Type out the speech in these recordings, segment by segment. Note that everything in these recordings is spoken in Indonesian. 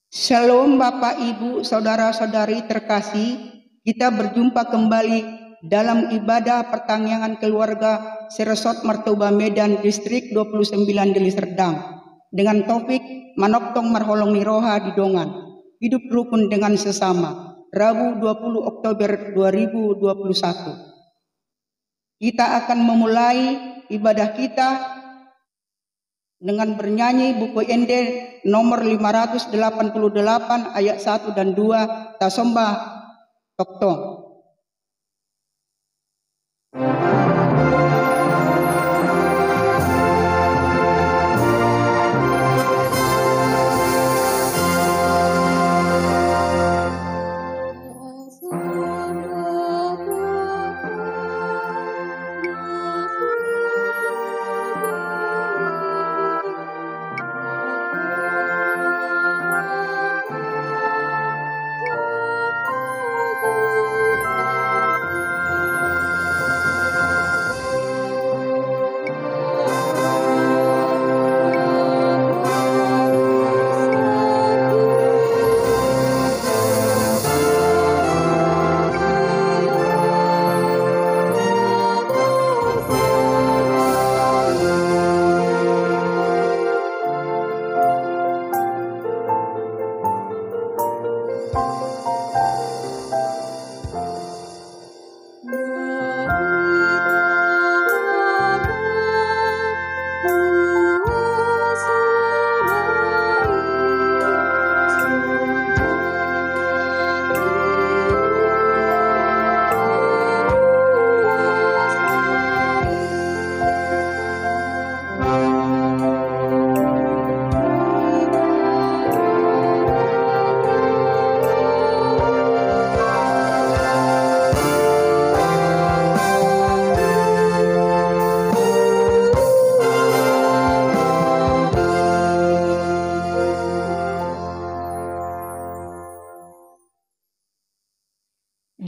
Shalom Bapak Ibu Saudara-saudari terkasih, kita berjumpa kembali dalam ibadah pertangyangan keluarga Seresot Martoba Medan Distrik 29 Deli Serdang dengan topik Manoktong Marholong Niroha di Dongan, hidup rukun dengan sesama, Rabu 20 Oktober 2021. Kita akan memulai ibadah kita dengan bernyanyi buku Ende nomor 588 ayat 1 dan 2 Tasomba Toktong.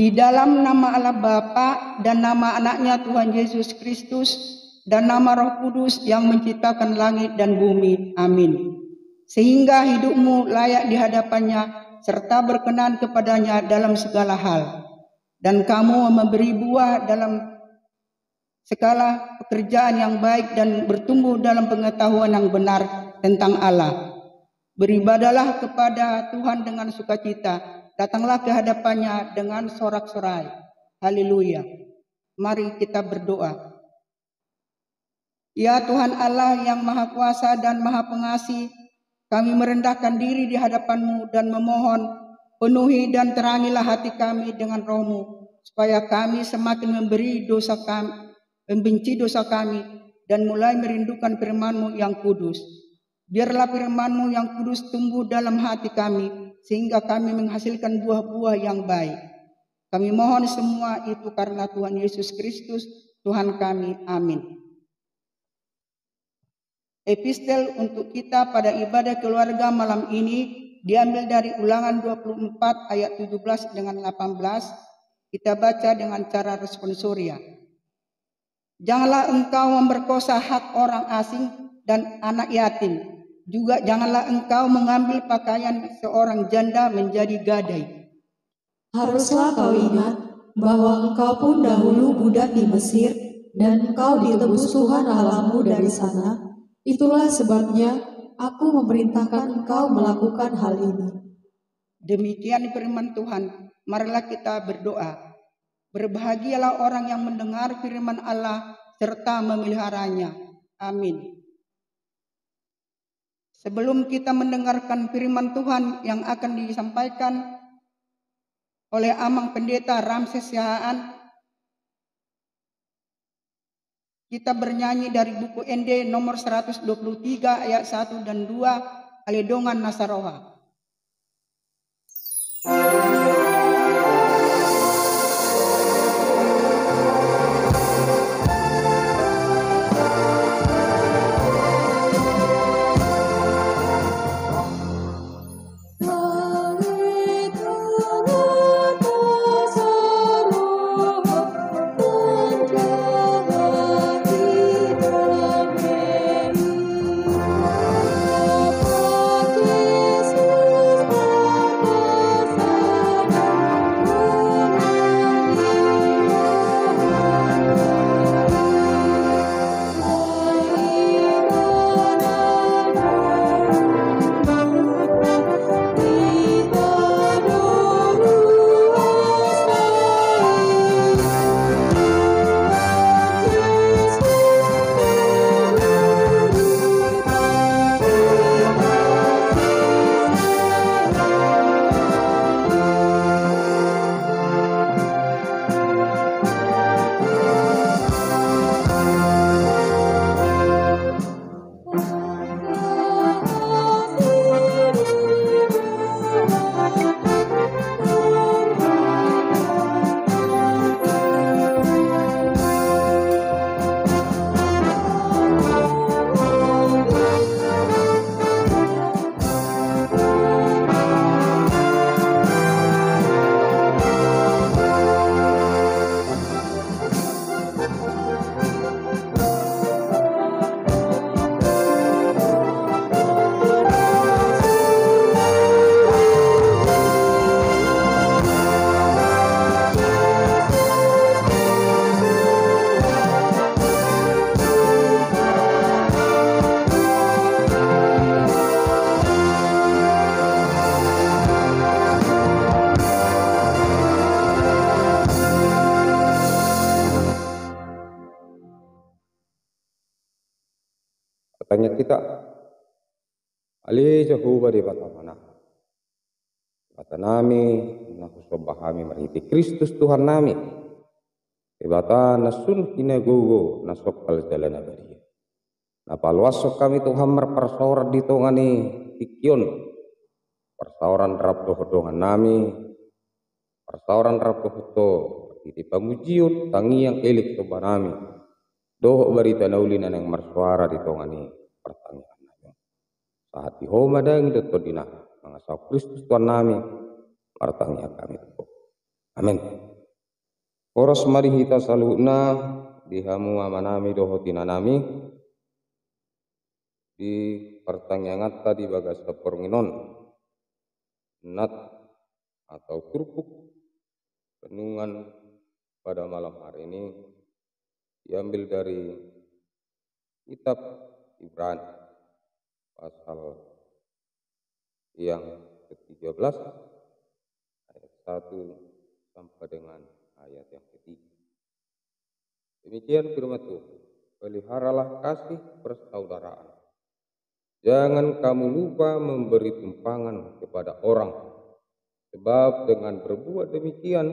Di dalam nama Allah Bapa dan nama anaknya Tuhan Yesus Kristus dan nama Roh Kudus yang menciptakan langit dan bumi. Amin. Sehingga hidupmu layak di hadapannya serta berkenan kepadanya dalam segala hal. Dan kamu memberi buah dalam segala pekerjaan yang baik dan bertumbuh dalam pengetahuan yang benar tentang Allah. Beribadalah kepada Tuhan dengan sukacita. Datanglah ke hadapannya dengan sorak-sorai. Haleluya. Mari kita berdoa. Ya Tuhan Allah yang Maha Kuasa dan Maha Pengasih, kami merendahkan diri di hadapan-Mu dan memohon, penuhi dan terangilah hati kami dengan Roh-Mu, supaya kami semakin membenci dosa kami, dan mulai merindukan firman-Mu yang kudus. Biarlah firman-Mu yang kudus tumbuh dalam hati kami, sehingga kami menghasilkan buah-buah yang baik. Kami mohon semua itu karena Tuhan Yesus Kristus, Tuhan kami. Amin. Epistel untuk kita pada ibadah keluarga malam ini diambil dari Ulangan 24 ayat 17 dengan 18. Kita baca dengan cara responsoria. Janganlah engkau memperkosa hak orang asing dan anak yatim. Juga janganlah engkau mengambil pakaian seorang janda menjadi gadai. Haruslah kau ingat bahwa engkau pun dahulu budak di Mesir dan engkau ditebus Tuhan Allahmu dari sana. Itulah sebabnya aku memerintahkan engkau melakukan hal ini. Demikian firman Tuhan. Marilah kita berdoa. Berbahagialah orang yang mendengar firman Allah serta memeliharanya. Amin. Sebelum kita mendengarkan firman Tuhan yang akan disampaikan oleh Amang Pendeta Ramses Yahaan, kita bernyanyi dari buku Ende nomor 123 ayat 1 dan 2 Aledongan Nasaroha. Yesus Bertanya kita, ali Jehovah di mana? Kata nami, naku sobahami meriti Kristus Tuhan nami. Ibata nasun kina gogo nasokal jalan abadi. Napaluasok kami Tuhan merpersaur di tongani ikion. Persauran rap dohodongan nami, persauran rap dohoto iti pamujion tangi yang elik soba nami. Doho berita naulinan yang mersuara di tongani pertanyaan nami. Saat dihoma dang itu dina mengasau Kristus Tuhan nami. Artanya kami. Amin. Poros mari kita saluna dihamu amanami dohotina nami di pertanyaan tadi bagas kepornginon nat atau kurpuk renungan pada malam hari ini diambil dari kitab Ibrani pasal yang ke-13 ayat 1 sampai dengan ayat yang ketiga. Demikian firman Tuhan, peliharalah kasih persaudaraan. Jangan kamu lupa memberi tumpangan kepada orang, sebab dengan berbuat demikian,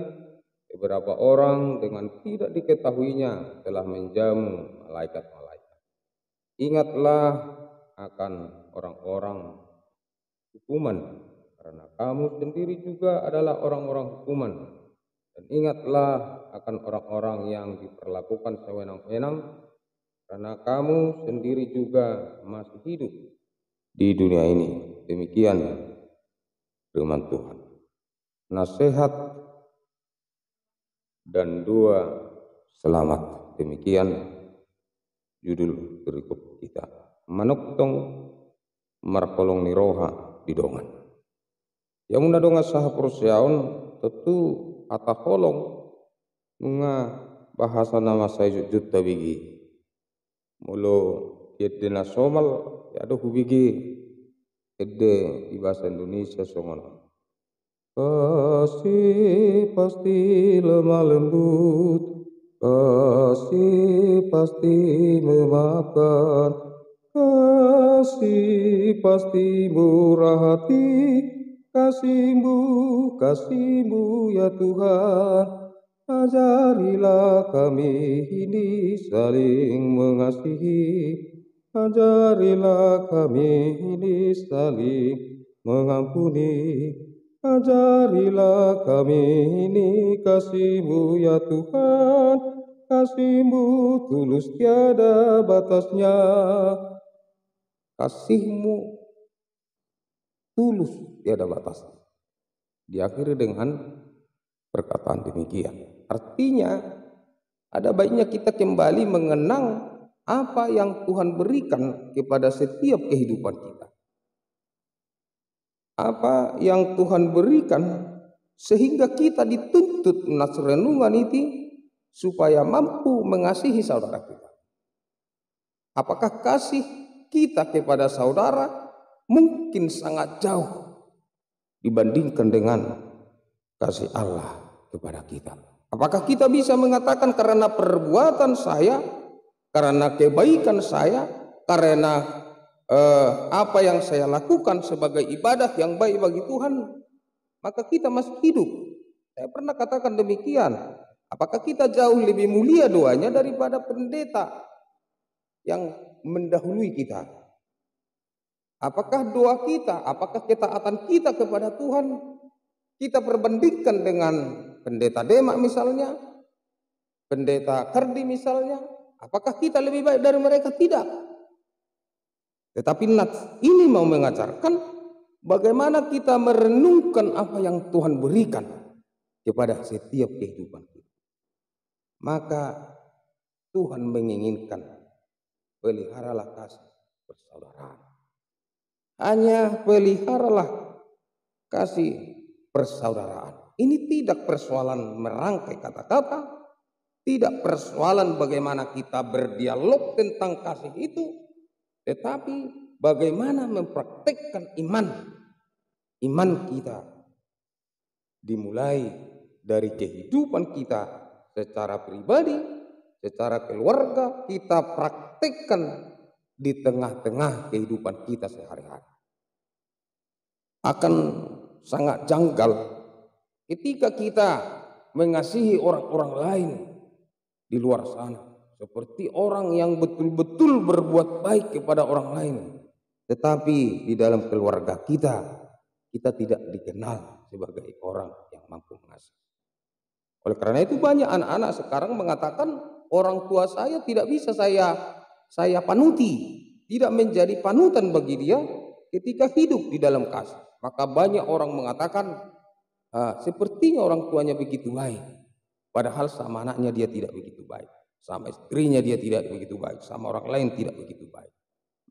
beberapa orang dengan tidak diketahuinya telah menjamu malaikat-malaikat. Ingatlah akan orang-orang hukuman, karena kamu sendiri juga adalah orang-orang hukuman. Dan ingatlah akan orang-orang yang diperlakukan sewenang-wenang, karena kamu sendiri juga masih hidup di dunia ini. Demikian firman Tuhan. Nasihat dan doa selamat. Demikian judul berikut kita. Manuktong markolong niroha di dongan. Yang muna donga saha persiaon tentu ata kolong nunga bahasa nama saya jujut tabigi. Mulo yedena somal ya do hubigi edde di bahasa Indonesia songono. Kasih pasti lemah lembut, kasih pasti memaafkan, kasih pasti murah hati, kasihmu ya Tuhan. Ajarilah kami ini saling mengasihi, ajarilah kami ini saling mengampuni, ajarilah kami ini kasih-Mu ya Tuhan, kasih-Mu tulus tiada batasnya, kasih-Mu tulus tiada batasnya. Diakhiri dengan perkataan demikian. Artinya ada baiknya kita kembali mengenang apa yang Tuhan berikan kepada setiap kehidupan kita. Apa yang Tuhan berikan sehingga kita dituntut renungan itu supaya mampu mengasihi saudara kita. Apakah kasih kita kepada saudara mungkin sangat jauh dibandingkan dengan kasih Allah kepada kita? Apakah kita bisa mengatakan karena perbuatan saya, karena kebaikan saya, karena apa yang saya lakukan sebagai ibadah yang baik bagi Tuhan, maka kita masih hidup? Saya pernah katakan demikian. Apakah kita jauh lebih mulia doanya daripada pendeta yang mendahului kita? Apakah doa kita, apakah ketaatan kita kepada Tuhan kita perbandingkan dengan pendeta Demak misalnya, pendeta Kardi misalnya? Apakah kita lebih baik dari mereka? Tidak. Tetapi ini mau mengajarkan bagaimana kita merenungkan apa yang Tuhan berikan kepada setiap kehidupan kita. Maka Tuhan menginginkan peliharalah kasih persaudaraan. Hanya peliharalah kasih persaudaraan. Ini tidak persoalan merangkai kata-kata, tidak persoalan bagaimana kita berdialog tentang kasih itu, tetapi bagaimana mempraktekkan iman kita dimulai dari kehidupan kita secara pribadi, secara keluarga, kita praktekkan di tengah-tengah kehidupan kita sehari-hari. Akan sangat janggal ketika kita mengasihi orang-orang lain di luar sana, seperti orang yang betul-betul berbuat baik kepada orang lain, tetapi di dalam keluarga kita tidak dikenal sebagai orang yang mampu mengasihi. Oleh karena itu banyak anak-anak sekarang mengatakan orang tua saya tidak bisa saya panuti, tidak menjadi panutan bagi dia ketika hidup di dalam kasih. Maka banyak orang mengatakan sepertinya orang tuanya begitu baik, padahal sama anaknya dia tidak begitu baik, sama istrinya dia tidak begitu baik, sama orang lain tidak begitu baik.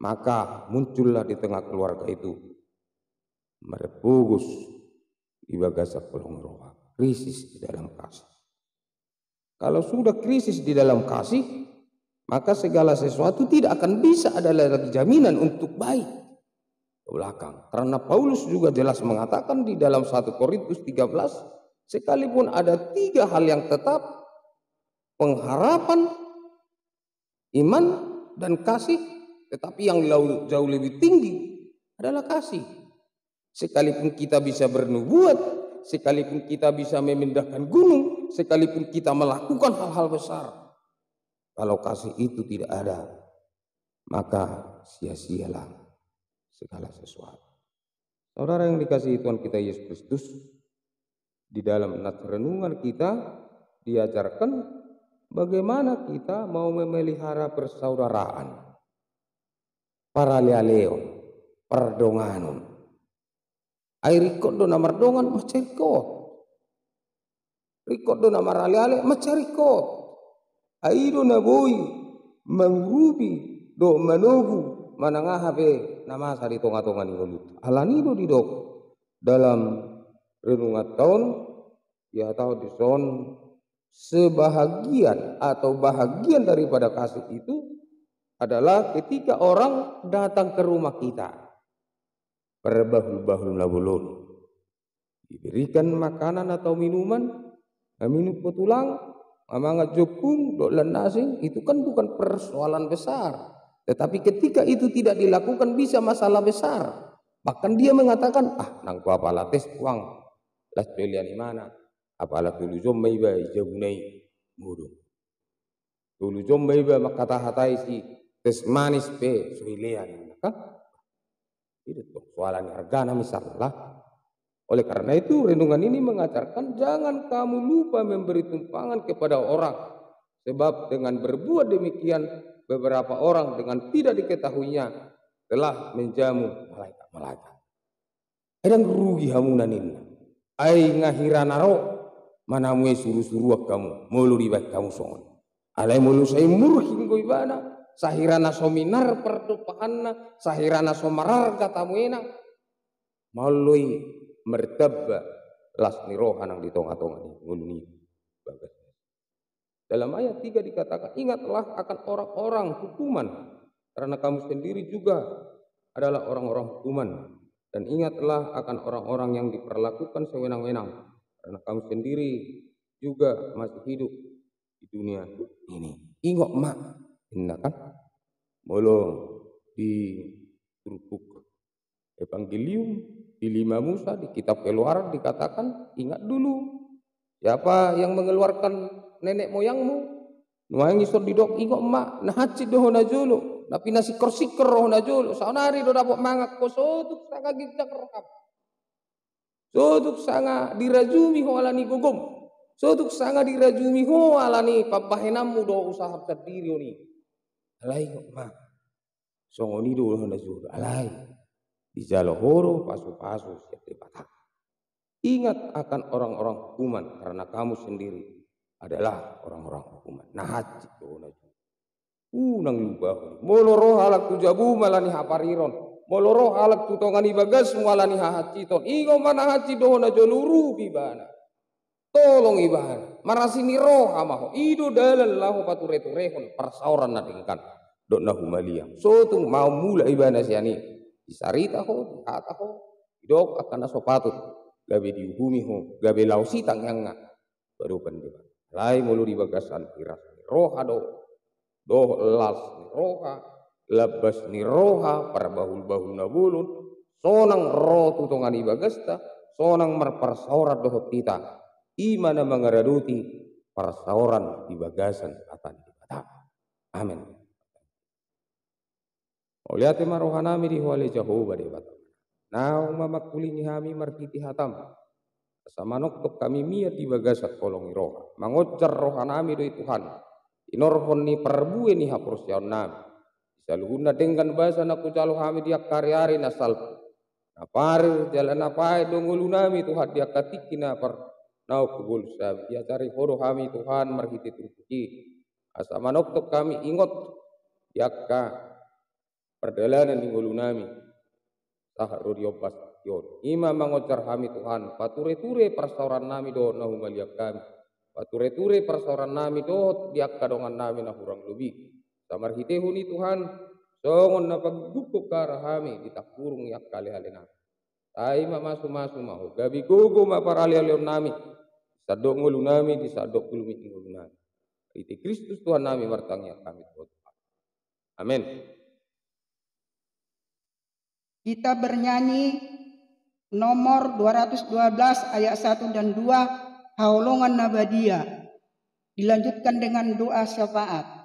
Maka muncullah di tengah keluarga itu merepugus di bagasa kolong roha, krisis di dalam kasih. Kalau sudah krisis di dalam kasih, maka segala sesuatu tidak akan bisa ada lagi jaminan untuk baik ke belakang. Karena Paulus juga jelas mengatakan di dalam 1 Korintus 13, sekalipun ada 3 hal yang tetap, pengharapan, iman, dan kasih, tetapi yang jauh lebih tinggi adalah kasih. Sekalipun kita bisa bernubuat, sekalipun kita bisa memindahkan gunung, sekalipun kita melakukan hal-hal besar, kalau kasih itu tidak ada, maka sia-sialah segala sesuatu. Saudara yang dikasihi Tuhan kita Yesus Kristus, di dalam nats renungan kita diajarkan bagaimana kita mau memelihara persaudaraan, paralealeon, perdonganon. Airikot do namar dongan macerikot, rikot do namar ale-ale macerikot. Aido naboi mangrubi do manogu manangahabe nama sari tonga-tonga ni golut. Alanido didok dalam renungan tahun ya tahu di son sebahagian atau bahagian daripada kasih itu adalah ketika orang datang ke rumah kita. Berbahul-bahul nabulun, diberikan makanan atau minuman, minum petulang, amangat jepung, dolan nasi, itu kan bukan persoalan besar. Tetapi ketika itu tidak dilakukan bisa masalah besar. Bahkan dia mengatakan, nangku apalah tes uang, las pelian mana, apalah tulu jom meiba jabunai mudu. Tulu jom meiba makata hatai si tes manis pe suilian, kan? Itu soalan harga misalnya. Oleh karena itu renungan ini mengajarkan jangan kamu lupa memberi tumpangan kepada orang, sebab dengan berbuat demikian beberapa orang dengan tidak diketahuinya telah menjamu malaikat-malaikat. Edang rugi hamunan ini. Ai ngahira naro manamu suruh-suruh kamu mulu dibaik kamu songon. Alai mulu saya murhin goibana. Sahirana sominar pertupahanna, sahirana somarar katamuena, malui mertabba las nirohan yang di tongah-tongah ini. Dalam ayat 3 dikatakan, ingatlah akan orang-orang hukuman, karena kamu sendiri juga adalah orang-orang hukuman. Dan ingatlah akan orang-orang yang diperlakukan sewenang-wenang, karena kamu sendiri juga masih hidup di dunia ini. Ingat mak. Kan molo di Rupuk Evangelium di 5 Musa di kitab Keluaran dikatakan ingat dulu siapa yang mengeluarkan nenek moyangmu nuang isor didok ingat mak nah haci doh na jolo tapi nasi korsiker roh na jolo saunari do dapat mangak ko sotuk sanga gijak rekap sotuk sanga dirajumi ho alani gogom sotuk sanga dirajumi ho alani papahenamu do usaha terdiri oni. Alai mak, songoni dulu hendak juru alai di jalohoro pasu-pasu siap dipatah. Ingat akan orang-orang hukuman karena kamu sendiri adalah orang-orang hukuman. Nah haji tuh naju. Nang lubah. Moloro halak tu jabu malani hapariron. Moloro halak tu tongani bagas malani hahaci ton. Ingo mana haji doh naju luru bibana. Tolong ibana, marasini roh amaho, ido dalal lahu patureturehon persauran nadengkan, dok nahumalia. So tung mau mula ibana siani, disarita ho, dihata ho, idok akan asopatut, gabe dihukumi ho, gabe lausi tangyanga, baru pendebat. Lai mulu di bagasan iras, roha do las roha, labas ni roha parbahul-bahul na bulun, sonang roh tutongan ibagasta, sonang marparsaurat dohot tita, ima na mangaraduti parsauran ibagasan atan ibata. Amin. Oliate marohanami di huale Jehovah di bata. Nau mamakulini hami markiti hatam. Samanok tok kami miat ibagasat kolong roha. Mangojar rohanami doi Tuhan. Inorhon ni perbue ni hapursiaon nami. Saluhuna dengan bahasa naku calo kami dia karyari nasal. Naparir jalan napai dongulu nami Tuhan dia katiki napar. Nau kubul sabi dia cari horo kami Tuhan marhiti tuki. Asa manok tok kami ingot dia perjalanan di ngulu nami sahar riopas yon ima mangocar kami Tuhan pature-ture persauran nami do na humaliak kami pature-ture persauran nami do diak kadongan nami na hurang lebih samar hitehuni Tuhan songon na paggupuk karah kami ditakurung yak kali halena tai ma masu-masu mau gabi gugu ma parali-alion nami sadok ngulu nami di sadok kulumit ngulu nami iti Kristus Tuhan nami martangnya kami Tuhan. Amin. Kita bernyanyi nomor 212 ayat 1 dan 2 Haulongan Nabadia. Dilanjutkan dengan doa syafaat.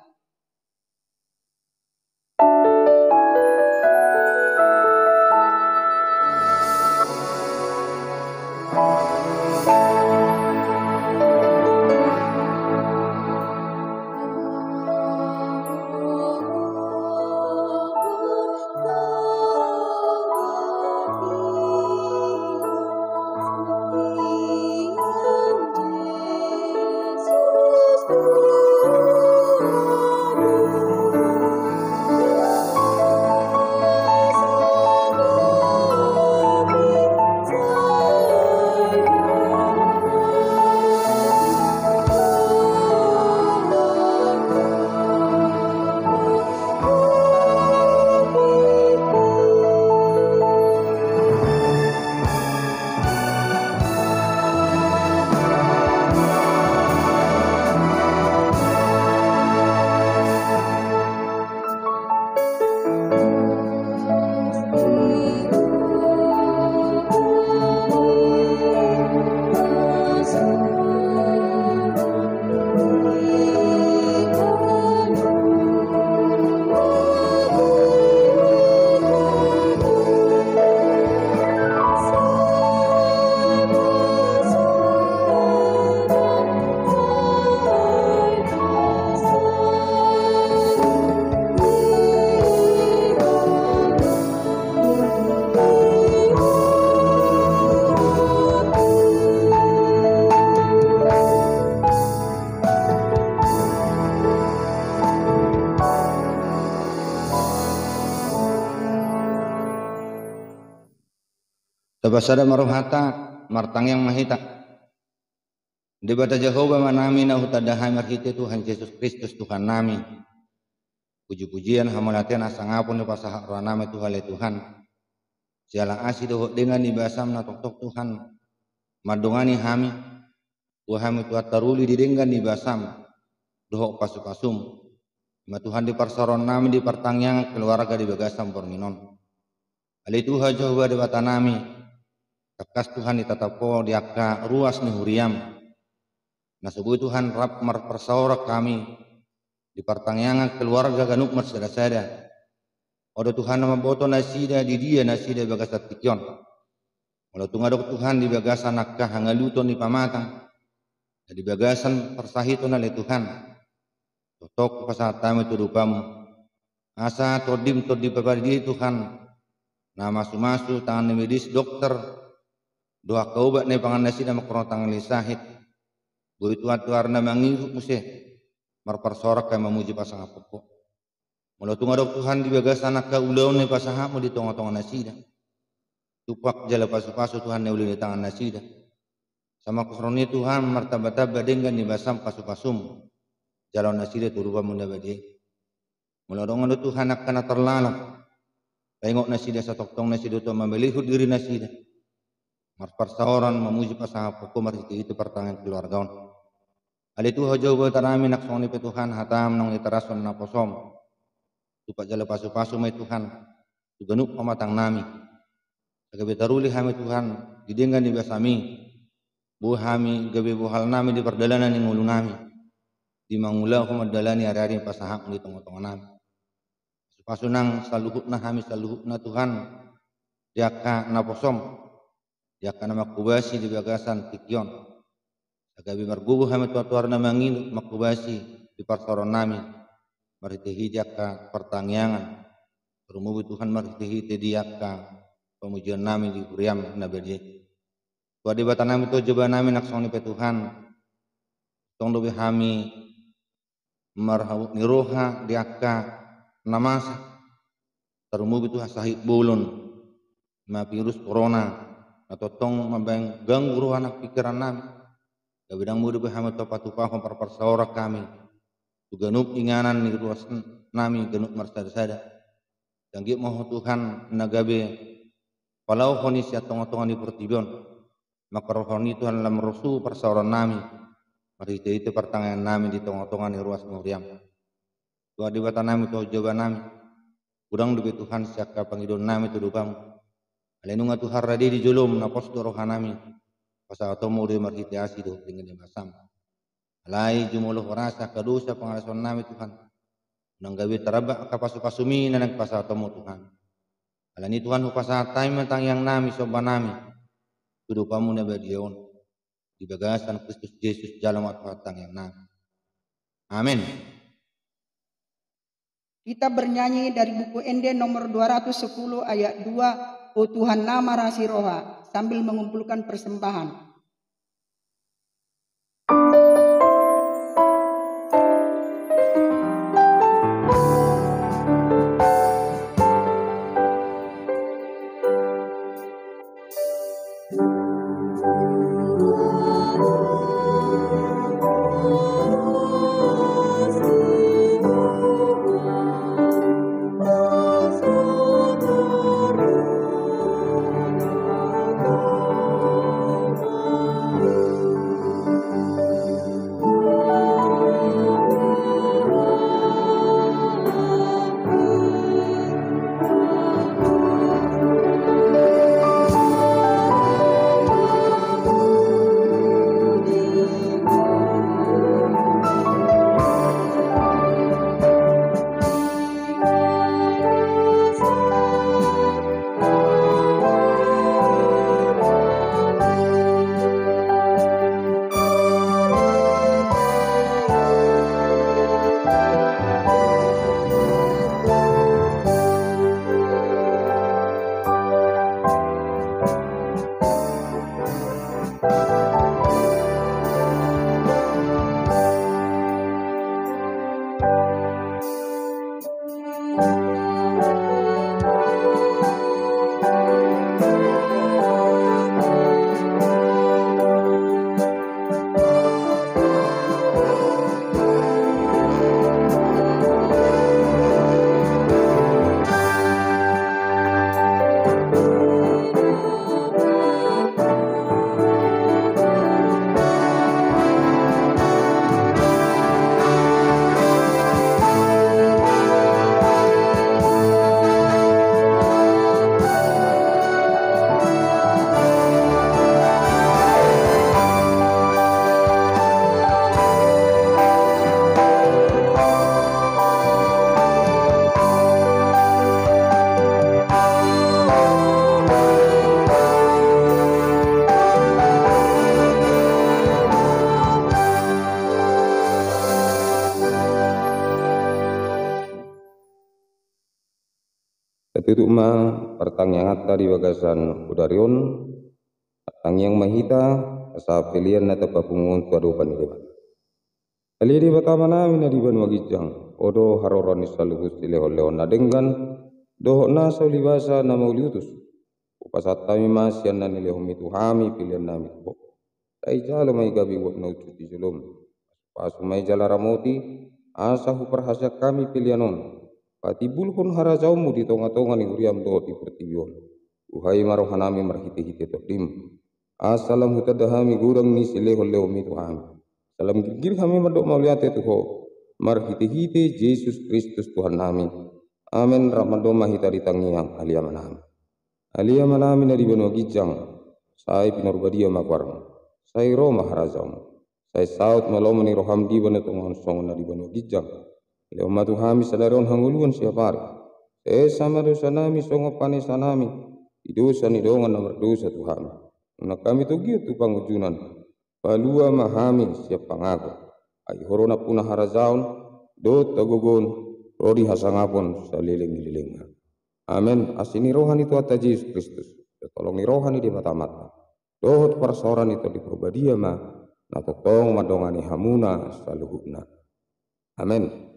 Tabasada maruhata martang yang mahita. Di bata Jehovah manami na hutadahay marhiti Tuhan Yesus Kristus Tuhan nami. Puji-pujian hamalatian asangapun di pasahak roh nami Tuhan Tuhan. Sialang asih dohok dengan ibasam na tok Tuhan. Madungani hami. Buhami tuat taruli didenggan ibasam. Dohok pasupasum. Ma Tuhan di parsaron nami di pertangyang keluarga di bagasam porminon. Ali Tuhan Jehovah di bata nami. Kakas Tuhan ditatapo diaka ruas ni huriam. Nasubuh Tuhan rap marpersaurak kami di pertangyangan keluarga ganuk marsada-sada. Odo Tuhan nama boto nasida di dia nasida bagasat tikyon. Walau tungadok Tuhan di bagasan nakah hangaluton di pamatang. Di bagasan persahiton oleh Tuhan. Totok pasatami tudupamu. Asa todim pabadi Tuhan. Nama sumasu tangan medis dokter. Doa kaubat ne pangan nasi nama krontang lisahit. Bui tuan na mangiruk musih. Marparsorak kaya memuji pasang apoko. Mula tungadok Tuhan di bagasan nakah ulaw ne pasahamu di tonga-tonga nasida. Tupak jala pasu-pasu Tuhan ne uli di tangan nasida. Sama kusroni Tuhan martaba-taba dengan di basam pasu-pasum. Jalan nasida turuba munda badi. Mula dongan Tuhan akan terlalak. Tengok nasida satoktong nasida tu membelihut diri nasida. Marparsauran memuji pasang apoko marhiti itu pertangan keluarga. Ali Tuhan jauh tanami naksoni pe Tuhan hatam nang literason na posom. Tupak jala pasu-pasu mai Tuhan. Tuganuk pamatang nami. Gabe taruli hami Tuhan. Didenggan di basami. Bu hami gabe buhal nami di perdalanan yang ngulu nami. Di mangulau kumadalani hari-hari pasahak di tengah-tengah nami. Pasunang saluhutna hami saluhutna Tuhan. Diaka naposom. Diaka na makubasi di bagasan tikyon. Agabi margubuh hami tuar na mangin makubasi di parsoron nami. Maritehi diaka pertangyangan. Rumubu Tuhan maritehi te diaka pemujian nami di kuriam na bedi. Tua di bata nami to coba nami naksoni pe Tuhan. Tong dobe hami marhabu niroha diaka namasa. Terumubu Tuhan sahib bulun. Ma virus corona. Atau tong mabang ganggu roh anak pikiran nami. Gabidang muda behamat topatupahom parparsawara kami. Tuganuk inganan ni ruas nami ganuk marsada-sada. Janggit moho Tuhan nagabe palau honis ya tongo-tongo di pertibion. Maka rohoni Tuhan lam rosu parsawaran nami. Mari itu pertanyaan nami di tongo-tongo di ruas muriam. Tua di bata nami tuh jawaban nami. Udang dubi Tuhan siaka pangidon nami tudupamu. Alenunga Tuhan radi di julum na pos rohanami. Pasa atomo di marhitiasi do dengan di masam. Alai jumuluh rasa kadosa pangalason nami Tuhan. Nanggawi terabak kapasupasumi na nagpasa atomo Tuhan. Alani Tuhan hupasa tay mentang yang nami soba nami. Tudupamu na badiyon. Di bagasan Kristus Yesus jalan watang yang nami. Amin. Kita bernyanyi dari buku Ende nomor 210 ayat 2. O Tuhan nama rasi roha, sambil mengumpulkan persembahan. Ketutuk ma pertanyaan tadi bagasan udarion yang mahita asa pilihan na tapapungun tuadupan iban. Ali di batama nami na diban magijang odo haroran isaluhus ilehol-lehon na denggan doho na sa ulibasa na mauliutus upasat kami masyan na nilehom itu hami pilihan nami tubo. Tay jalo may gabi wak na ucuti julum. Pasu may jala ramoti asa huparhasya kami pilihanon. Pati bulhun harajaumu di tonga-tonga ni uriam do di pertibion. Uhai marohanami marhite-hite todim. Asalam hutadahami gurang ni silehol-lehom itu hami. Salam gigir kami madok mauliate tuho. Marhite-hite Yesus Kristus Tuhan nami. Amen. Ramadoma hita ditangiang alia manami na di benua gijang sai pinurbadia makwarang sai Roma harazam sai saut malomani roham di bana tongon song na di benua gijang leo matu hami sadaron hanguluan siapari sama dosa nami songo pane sanami idosa ni dongan nomor dosa Tuhan na kami tugiu tu pangujunan palua mahami siap pangago ai horona punah harazaun do tagogon rodi hasangapon saliling-liling. Amin. Asini rohani tu atas Yesus Kristus. Tolongi rohani di mata-mata. Dohot persoalan itu di perbadia ma. Natotong madongani hamuna saluhuna. Amin.